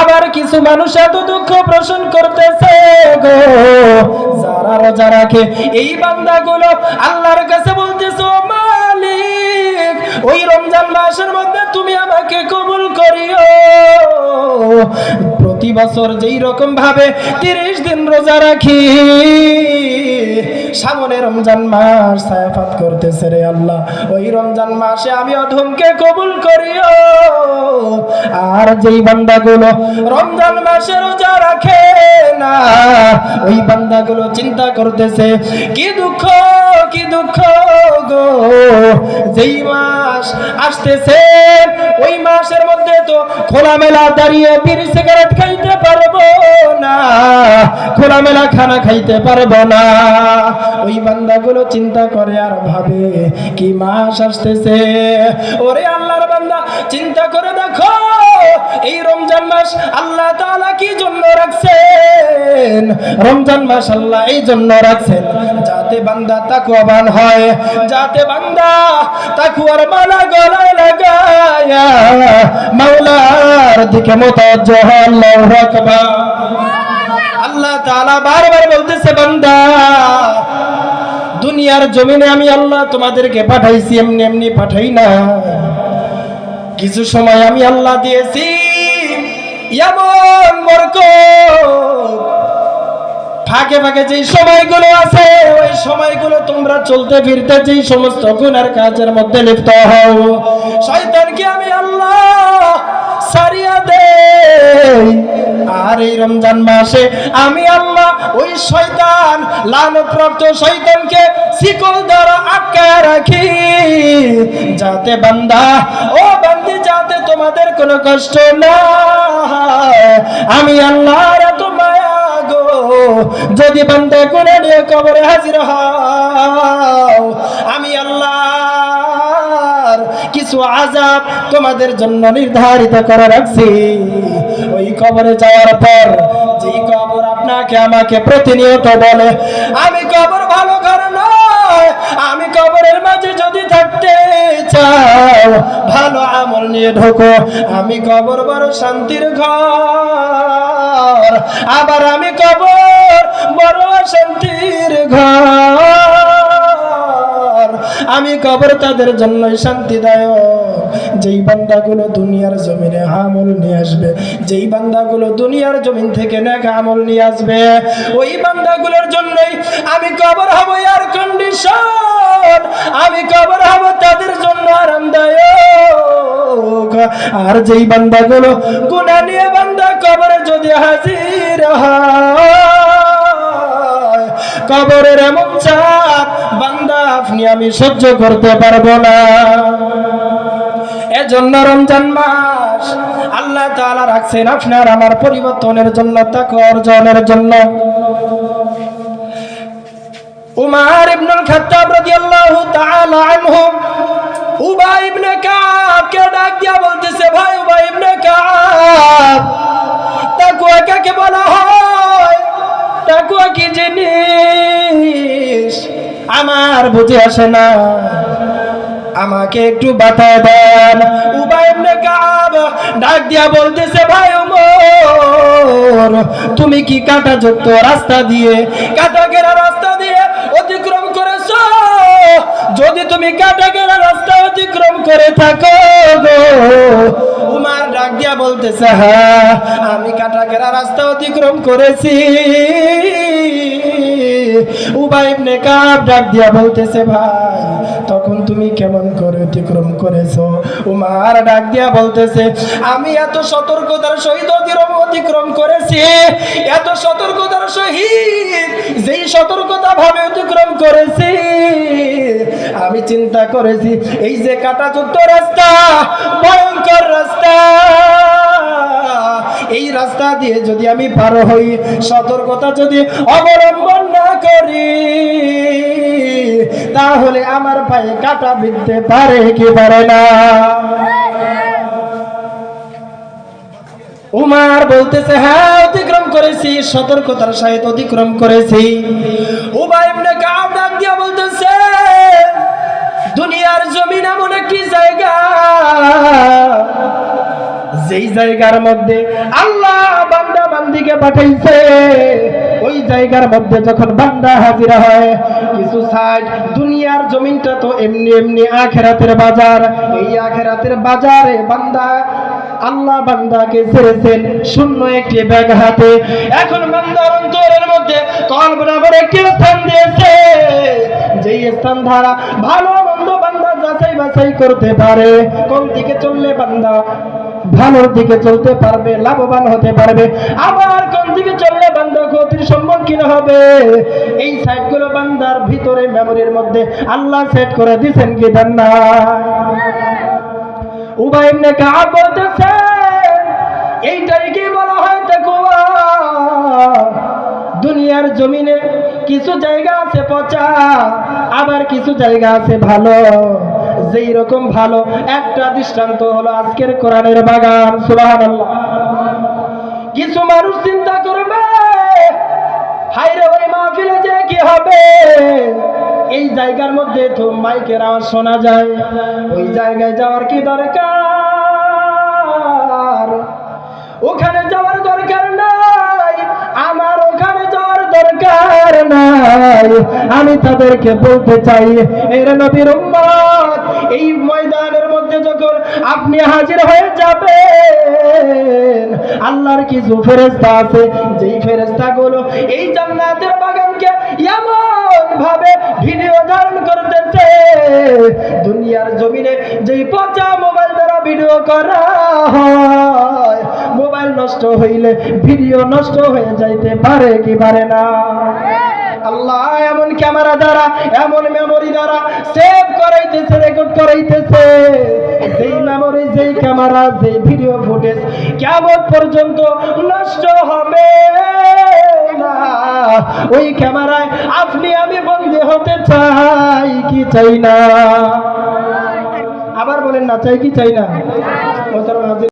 আবার কিছু মানুষ এত দুঃখ পোষণ করতেছে গো যারা রোজা রাখে। এই বান্দাগুলো আল্লাহর কাছে বলতেছে, ও মালিক, ওই রমজান মাসের মধ্যে তুমি আমাকে কবুল করিও। প্রতি বছর যেই রকম ভাবে 30 দিন রোজা রাখি, সামনে রমজান মাস ছায়াপাত করতেছে রে আল্লাহ, ওই রমজান মাসে আমি অধমকে কবুল করিও। আর যেই বান্দাগুলো রমজান মাসে রোজা রাখে না, ওই বান্দাগুলো চিন্তা করতেছে, কি দুঃখ গো, যেই মাস আসতেছে ওই মাসের মধ্যে তো খোলামেলা দাঁড়িয়ে বিড়ি সিগারেট খাইতে পারবো না, খোলামেলা খানা খাইতে পারবো না। ওই বান্দাগুলো চিন্তা করে আর ভাবে, কি মাস আসতেছে। ওরে আল্লাহর বান্দা, চিন্তা করে দেখো এই রমজান মাস আল্লাহ তাআলা কি জন্য রাখছেন। রমজান মাস আল্লাহ এই জন্য রাখছেন যাতে বান্দা তাকওয়াবান হয়, যাতে বান্দা তাকওয়ার মালা গলায় লাগায়া মাওলার দিকে মুতাওয়াজ্জিহ হয়। আল্লাহু আকবার। আল্লাহ তাআলা বারবার বলতেছে, বান্দা দুনিয়ার জমিনে আমি আল্লাহ তোমাদেরকে পাঠাইছি, এমনি এমনি পাঠাই না। কিছু সময় আমি আল্লাহ দিয়েছি এমন বরকত, ফাঁকে ফাঁকে যেই সময়গুলো আছে ওই সময়গুলো তোমরা চলতে ফিরতে যেই সমস্ত গুনার কাজের মধ্যে লিপ্ত হও, শয়তানকে আমি আল্লাহ সারিয়া দেই। আর এই রমজান মাসে আমি আল্লাহ ওই শয়তান, লানতপ্রাপ্ত শয়তানকে শিকল দ্বারা আটকায় রাখি, যাতে বান্দা ও বান্দি, যাতে তোমাদের কোনো কষ্ট না হয়। আমি আল্লাহর এত মায়া গো, যদি বান্দা গুনাহ নিয়ে কবরে হাজির হও, আমি আল্লাহর কিছু আযাব তোমাদের জন্য নির্ধারিত করে রাখছি। ওই কবরে যাওয়ার পর, যেই কবর আপনাকে আমাকে প্রতিনিয়ত বলে, আমি কবর ভালো ঘর নয়, আমি কবরের মাঝে যদি থাকতে চাও ভালো আমল নিয়ে ঢোকো, আমি কবর বড় শান্তির ঘর, আবার আমি কবর বড় শান্তির ঘর, আমি কবর তাদের জন্যই শান্তিদায়ক যেই বান্দাগুলো দুনিয়ার জমিনে আমল নিয়ে আসবে, যেই বান্দাগুলো দুনিয়ার জমিন থেকে নেক আমল নিয়ে আসবে, ওই বান্দাগুলোর জন্যই আমি কবর হব এয়ার কন্ডিশন, আমি কবর হব তাদের জন্য আরামদায়ক। আর যেই বান্দাগুলো গুনাহ নিয়ে বান্দা কবরে যদি হাজির হয়, কবরের এমন চাপ বান্দা আপনি আমি সহ্য করতে পারবো না। এজন্য রমজান মাস আল্লাহ তাআলা রাখছেন আপনার আমার পরিবর্তনের জন্য, তাকওয়া অর্জনের জন্য। উমর ইবনুল খাত্তাব রাদিয়াল্লাহু তাআলা আনহু উবাই ইবনে কাব কে ডাক দিয়া বলতেছে, ভাই উবাই ইবনে কাব, তাকওয়া কাকে বলা হয়, তাকওয়া কি জিনিস আমার বুঝে আসে না, আমাকে একটু বাতায় দেন। উবাই ইবনে কাব ডাক দিয়া বলতেছে, ভাই ওমর, তুমি কি কাঁটাযুক্ত রাস্তা দিয়ে, কাঁটা ঘেরা রাস্তা দিয়ে অতিক্রম করেছো? যদি তুমি কাঁটা ঘেরা রাস্তা অতিক্রম করে থাকো গো, উমর ডাক দিয়া বলতেছে, হ্যাঁ আমি কাঁটা ঘেরা রাস্তা অতিক্রম করেছি। উবাই ইবনে কাব ডাক দিয়া বলতেছে, ভাই তখন তুমি কেমন করে অতিক্রম করেছো? উমর ডাক দিয়া বলতেছে, আমি এত সতর্কতার সহিত অতিক্রম করেছি, এত সতর্কতার সহিত, যেই সতর্কতা ভাবে অতিক্রম করেছি, আমি চিন্তা করেছি এই যে কাঁটাযুক্ত রাস্তা, ভয়ঙ্কর রাস্তা, এই রাস্তা দিয়ে যদি আমি পার হই, সতর্কতা যদি অবলম্বন না করি, তাহলে আমার পায়ে কাঁটা বিঁধতে পারে কি পারে না? উমর বলতেছে, হ্যাঁ অতিক্রম করেছি, সতর্কতার সহিত অতিক্রম করেছি। উবাই ইবনে কাব ডাক দিয়া বলতেছে, দুনিয়ার জমিন এমন একটি জায়গা, যেই জায়গার মধ্যে আল্লাহ দিকে পাঠাইছে। ওই জায়গার মধ্যে যখন বান্দা হাজির হয়, কিছু সাইড দুনিয়ার জমিনটা তো এমনি এমনি আখিরাতের বাজার, এই আখিরাতের বাজারে বান্দা আল্লাহ বান্দাকে ছেড়েছেন শূন্য একটি ব্যাগ হাতে। এখন বান্দার অন্তরের মধ্যে কলব বরাবর একটি স্থান দিয়েছে, যেই স্থান দ্বারা ভালো মন্দ বান্দা যাচাই বাছাই করতে পারে। কোন দিকে চললে বান্দা ভালোর দিকে চলতে পারবে, লাভবান হতে পারবে, আবার কোন দিকে চললে বান্দা ক্ষতির সম্মুখীন হবে, এই সাইডগুলো বান্দার ভিতরে মেমোরির মধ্যে আল্লাহ সেট করে দিয়েছেন কি দেন না? উবাই ইবনে কাব বলতেছেন, এইটাই কি বলা হয় তাকওয়া? দুনিয়ার জমিনে কিছু জায়গা আছে পচা, আবার কিছু জায়গা আছে ভালো। যেই রকম ভালো একটা দৃষ্টান্ত হলো আজকের কোরআনের বাগান। সুবহানাল্লাহ। কিছু মানুষ চিন্তা করবে, হায়রে ওই মাহফিলে যে কি হবে, এই জায়গার মধ্যে তো মাইকের আওয়াজ শোনা যায়, ওই জায়গায় যাওয়ার কি দরকার? ওখানে যাওয়ার দরকার নাই, আমার ওখানে যাওয়ার দরকার নাই। আমি তাদেরকে বলতে চাই, এর নবীর উম্মত, এই ময়দানের মধ্যে যখন আপনি হাজির হয়ে যাবেন, আল্লাহর কিছু ফেরেশতা আছে, যেই ফেরেশতাগুলো এই জান্নাতের বাগানকে এমন ভাবে ভিডিও ধারণ করতেছে, দুনিয়ার জমিনে যেই পচা মোবাইল দ্বারা ভিডিও করা হয়, মোবাইল নষ্ট হইলে ভিডিও নষ্ট হয়ে যাইতে পারে কি পারে না? আল্লাহ এমন ক্যামেরা দ্বারা, এমন মেমোরি দ্বারা সেভ করাইতেছে, রেকর্ড করাইতেছে, যেই মেমোরি, যেই ক্যামেরা, যেই ভিডিও ফুটেজ কিয়ামত পর্যন্ত নষ্ট হবে না। ওই ক্যামেরায় আপনি আমি বন্দী হতে চাই কি চাই না? আবার বলেন না, চাই কি চাই না?